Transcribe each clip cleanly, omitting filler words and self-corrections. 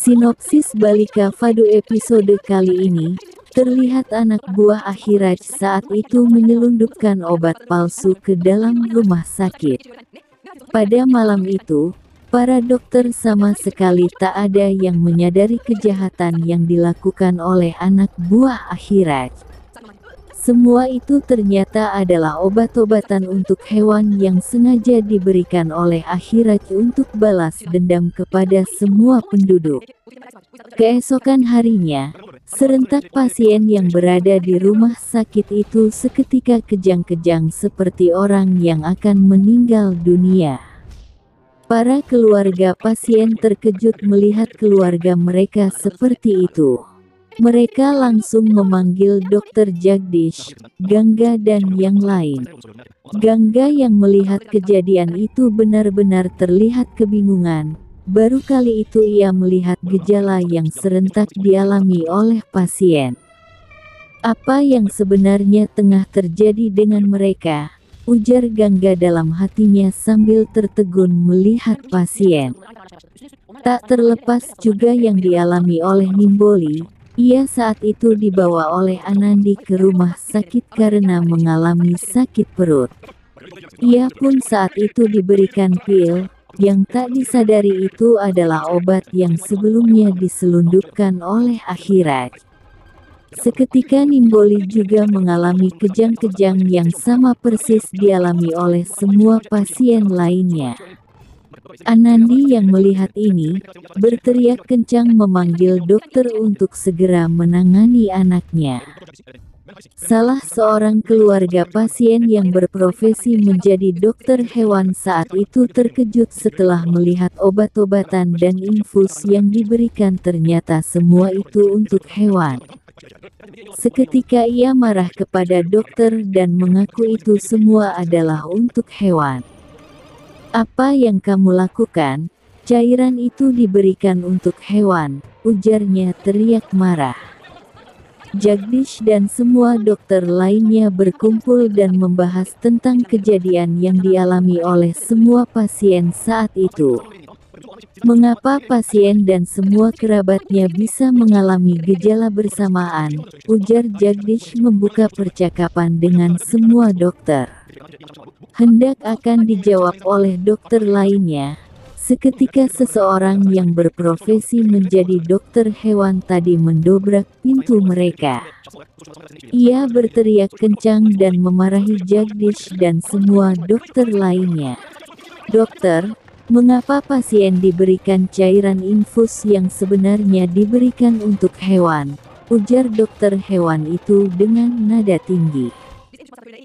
Sinopsis Balika Fado episode kali ini, terlihat anak buah Akhiraj saat itu menyelundupkan obat palsu ke dalam rumah sakit. Pada malam itu, para dokter sama sekali tak ada yang menyadari kejahatan yang dilakukan oleh anak buah Akhiraj. Semua itu ternyata adalah obat-obatan untuk hewan yang sengaja diberikan oleh Akhiraj untuk balas dendam kepada semua penduduk. Keesokan harinya, serentak pasien yang berada di rumah sakit itu seketika kejang-kejang seperti orang yang akan meninggal dunia. Para keluarga pasien terkejut melihat keluarga mereka seperti itu. Mereka langsung memanggil Dr. Jagdish, Gangga dan yang lain. Gangga yang melihat kejadian itu benar-benar terlihat kebingungan. Baru kali itu ia melihat gejala yang serentak dialami oleh pasien. Apa yang sebenarnya tengah terjadi dengan mereka? Ujar Gangga dalam hatinya sambil tertegun melihat pasien. Tak terlepas juga yang dialami oleh Nimboli. Ia saat itu dibawa oleh Anandi ke rumah sakit karena mengalami sakit perut. Ia pun saat itu diberikan pil, yang tak disadari itu adalah obat yang sebelumnya diselundupkan oleh Akhiraj. Seketika Nimboli juga mengalami kejang-kejang yang sama persis dialami oleh semua pasien lainnya. Anandi yang melihat ini, berteriak kencang memanggil dokter untuk segera menangani anaknya. Salah seorang keluarga pasien yang berprofesi menjadi dokter hewan saat itu terkejut setelah melihat obat-obatan dan infus yang diberikan ternyata semua itu untuk hewan. Seketika ia marah kepada dokter dan mengaku itu semua adalah untuk hewan. Apa yang kamu lakukan? Cairan itu diberikan untuk hewan, ujarnya teriak marah. Jagdish dan semua dokter lainnya berkumpul dan membahas tentang kejadian yang dialami oleh semua pasien saat itu. Mengapa pasien dan semua kerabatnya bisa mengalami gejala bersamaan? Ujar Jagdish membuka percakapan dengan semua dokter. Hendak akan dijawab oleh dokter lainnya. Seketika seseorang yang berprofesi menjadi dokter hewan tadi mendobrak pintu mereka. Ia berteriak kencang dan memarahi Jagdish dan semua dokter lainnya. Dokter, mengapa pasien diberikan cairan infus yang sebenarnya diberikan untuk hewan? Ujar dokter hewan itu dengan nada tinggi.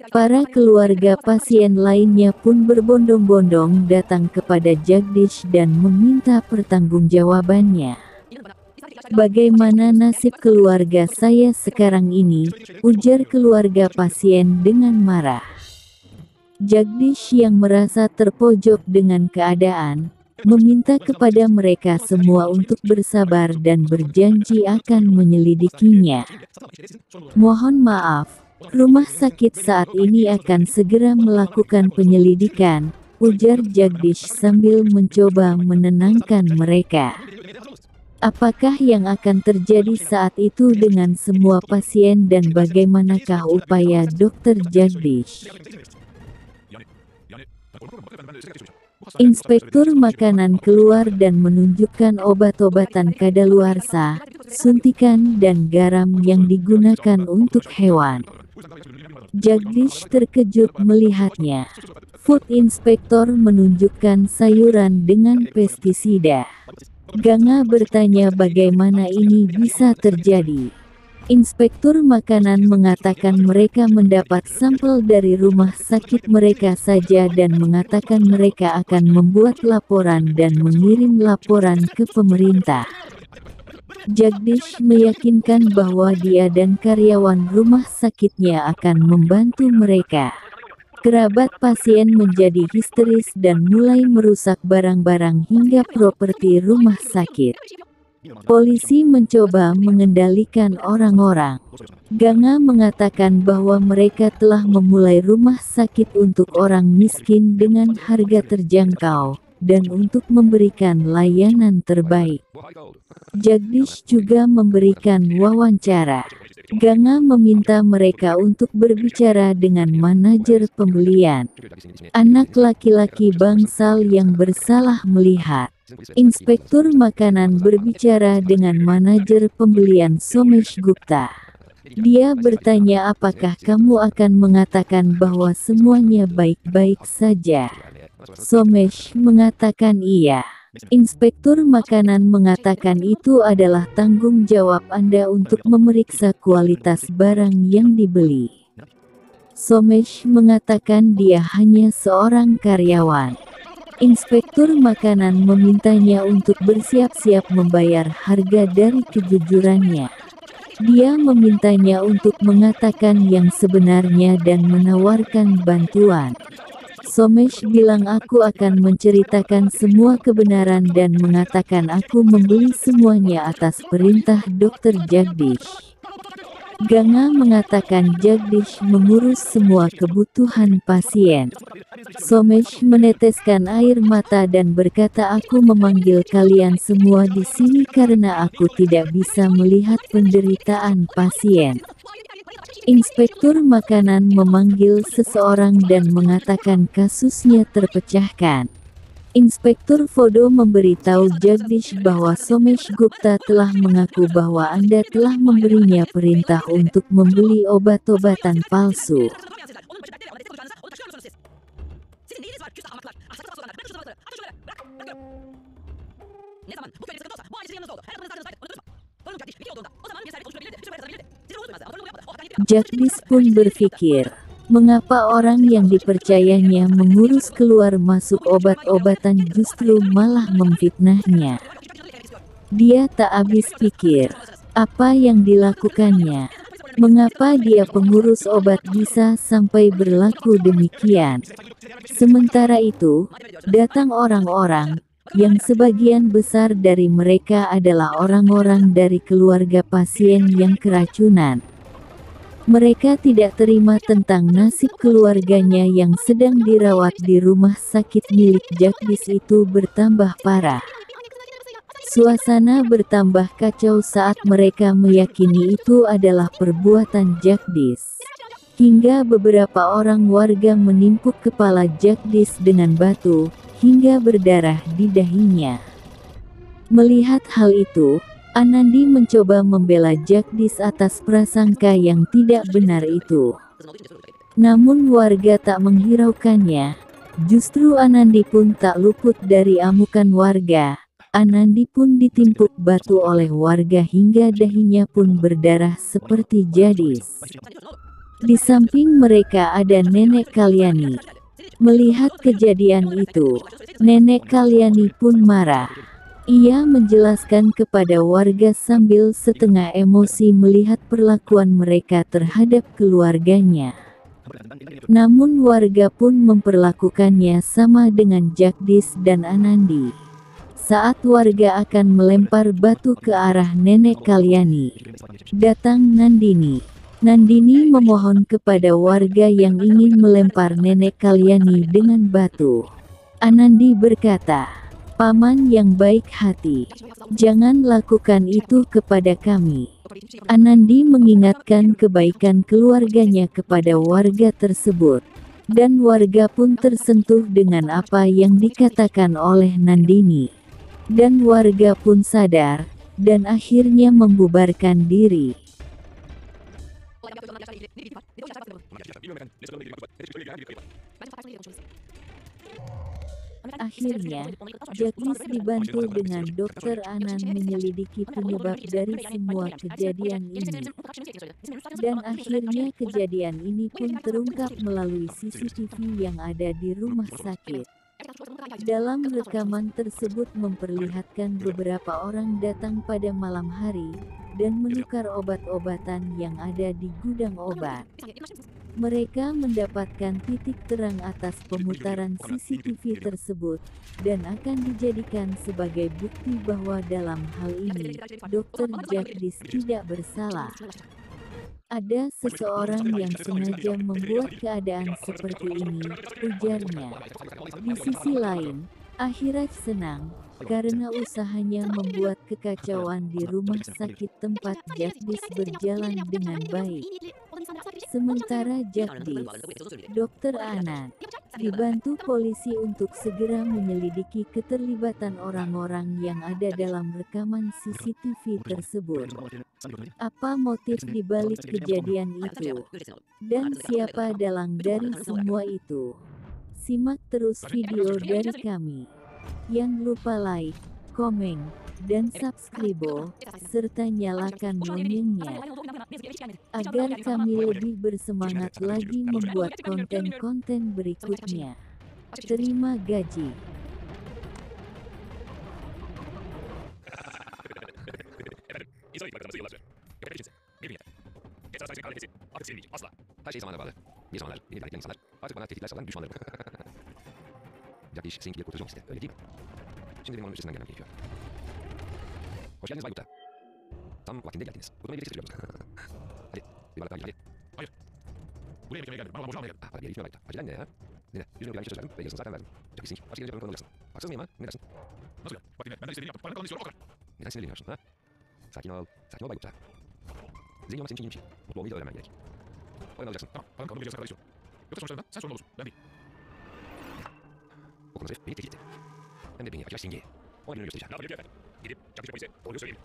Para keluarga pasien lainnya pun berbondong-bondong datang kepada Jagdish dan meminta pertanggungjawabannya. Bagaimana nasib keluarga saya sekarang ini? Ujar keluarga pasien dengan marah. Jagdish yang merasa terpojok dengan keadaan, meminta kepada mereka semua untuk bersabar dan berjanji akan menyelidikinya. Mohon maaf. Rumah sakit saat ini akan segera melakukan penyelidikan, ujar Jagdish sambil mencoba menenangkan mereka. Apakah yang akan terjadi saat itu dengan semua pasien dan bagaimanakah upaya Dr. Jagdish? Inspektur makanan keluar dan menunjukkan obat-obatan kadaluarsa, suntikan dan garam yang digunakan untuk hewan. Jagdish terkejut melihatnya. Food Inspector menunjukkan sayuran dengan pestisida. Gangga bertanya bagaimana ini bisa terjadi. Inspektur makanan mengatakan mereka mendapat sampel dari rumah sakit mereka saja dan mengatakan mereka akan membuat laporan dan mengirim laporan ke pemerintah. Jagdish meyakinkan bahwa dia dan karyawan rumah sakitnya akan membantu mereka. Kerabat pasien menjadi histeris dan mulai merusak barang-barang hingga properti rumah sakit. Polisi mencoba mengendalikan orang-orang. Gangga mengatakan bahwa mereka telah memulai rumah sakit untuk orang miskin dengan harga terjangkau, dan untuk memberikan layanan terbaik. Jagdish juga memberikan wawancara. Ganga meminta mereka untuk berbicara dengan manajer pembelian. Anak laki-laki bangsal yang bersalah melihat. Inspektur makanan berbicara dengan manajer pembelian Somesh Gupta. Dia bertanya apakah kamu akan mengatakan bahwa semuanya baik-baik saja. Somesh mengatakan iya. Inspektur makanan mengatakan itu adalah tanggung jawab Anda untuk memeriksa kualitas barang yang dibeli. Somesh mengatakan dia hanya seorang karyawan. Inspektur makanan memintanya untuk bersiap-siap membayar harga dari kejujurannya. Dia memintanya untuk mengatakan yang sebenarnya dan menawarkan bantuan. Somesh bilang aku akan menceritakan semua kebenaran dan mengatakan aku membeli semuanya atas perintah Dr. Jagdish. Ganga mengatakan Jagdish mengurus semua kebutuhan pasien. Somesh meneteskan air mata dan berkata aku memanggil kalian semua di sini karena aku tidak bisa melihat penderitaan pasien. Inspektur makanan memanggil seseorang dan mengatakan kasusnya terpecahkan. Inspektur Fodo memberitahu Jagdish bahwa Somesh Gupta telah mengaku bahwa Anda telah memberinya perintah untuk membeli obat-obatan palsu. Jagdish pun berpikir, mengapa orang yang dipercayanya mengurus keluar masuk obat-obatan justru malah memfitnahnya. Dia tak habis pikir, apa yang dilakukannya. Mengapa dia pengurus obat bisa sampai berlaku demikian. Sementara itu, datang orang-orang, yang sebagian besar dari mereka adalah orang-orang dari keluarga pasien yang keracunan. Mereka tidak terima tentang nasib keluarganya yang sedang dirawat di rumah sakit milik Jagdish itu bertambah parah. Suasana bertambah kacau saat mereka meyakini itu adalah perbuatan Jagdish. Hingga beberapa orang warga menimpuk kepala Jagdish dengan batu, hingga berdarah di dahinya. Melihat hal itu, Anandi mencoba membela Jagdish atas prasangka yang tidak benar itu. Namun warga tak menghiraukannya. Justru Anandi pun tak luput dari amukan warga. Anandi pun ditimpuk batu oleh warga hingga dahinya pun berdarah seperti Jagdish. Di samping mereka ada Nenek Kalyani. Melihat kejadian itu, Nenek Kalyani pun marah. Ia menjelaskan kepada warga sambil setengah emosi melihat perlakuan mereka terhadap keluarganya. Namun warga pun memperlakukannya sama dengan Jagdish dan Anandi. Saat warga akan melempar batu ke arah Nenek Kalyani, datang Nandini. Nandini memohon kepada warga yang ingin melempar Nenek Kalyani dengan batu. Anandi berkata, Paman yang baik hati, jangan lakukan itu kepada kami. Anandi mengingatkan kebaikan keluarganya kepada warga tersebut. Dan warga pun tersentuh dengan apa yang dikatakan oleh Nandini. Dan warga pun sadar, dan akhirnya membubarkan diri. Akhirnya, Jagdish dibantu dengan Dr. Anand menyelidiki penyebab dari semua kejadian ini. Dan akhirnya kejadian ini pun terungkap melalui CCTV yang ada di rumah sakit. Dalam rekaman tersebut memperlihatkan beberapa orang datang pada malam hari, dan menukar obat-obatan yang ada di gudang obat. Mereka mendapatkan titik terang atas pemutaran CCTV tersebut, dan akan dijadikan sebagai bukti bahwa dalam hal ini, Dr. Jagdish tidak bersalah. Ada seseorang yang sengaja membuat keadaan seperti ini, ujarnya. Di sisi lain, Akhiraj senang, karena usahanya membuat kekacauan di rumah sakit tempat Jagdish berjalan dengan baik. Sementara Jagdish, Dr. Anand, dibantu polisi untuk segera menyelidiki keterlibatan orang-orang yang ada dalam rekaman CCTV tersebut. Apa motif di balik kejadian itu? Dan siapa dalang dari semua itu? Simak terus video dari kami. Jangan lupa like, komen, dan subscribe, serta nyalakan loncengnya, agar kami lebih bersemangat lagi membuat konten-konten berikutnya. Terima gaji. Her şey zamana bağlı. Bir zamanlar beni idare eden insanlar artık bana tehditler salan düşmanlarım. Jagdish Singh bir kurtarıcı olmak istedi, öyle değil mi? Şimdi benim onun üstesinden gelmem gerekiyor. Hoş geldiniz Bay Gupta. Tam vaktinde geldiniz. Kurtulmayı birlikte seçiyordunuz. Hadi, bir bana daha gel, hadi. Hayır. Buraya beklemeye gelmedim. Bana boşanmaya geldim. Bana bir yere gitmiyor Bay Gupta. Acelen ne ya? Dinle, yüzüne güvenlikçe söz verdim ve yarısını zaten verdim. Jagdish Singh, başka gelince bana kanacaksın. Haksız mıyım ha? Ne dersin? Nasıl yani? Bak dinle. Ben de istediğini yaptım. Paranın kalanını istiyorum. O kadar. Neden sinirleniyorsun ha? Sakin ol. Sakin ol Bay Gupta. Zengin olmak senin için iyi bir şey. Mutlu olmayı da öğrenmen gerek. Oyun alacaksın. Tamam. Paranın kalanını vereceksen kadar istiyorum. Yoksa sonuçlarından sen sorumlu olursun. Ben değil. O konuda beni tehdit etti. Hem de beni yapacak Singh'i. Ona gününü göstereceğim. Ne yapabilir efendim? Gidip Jagdish polise doğruyu söyleyelim.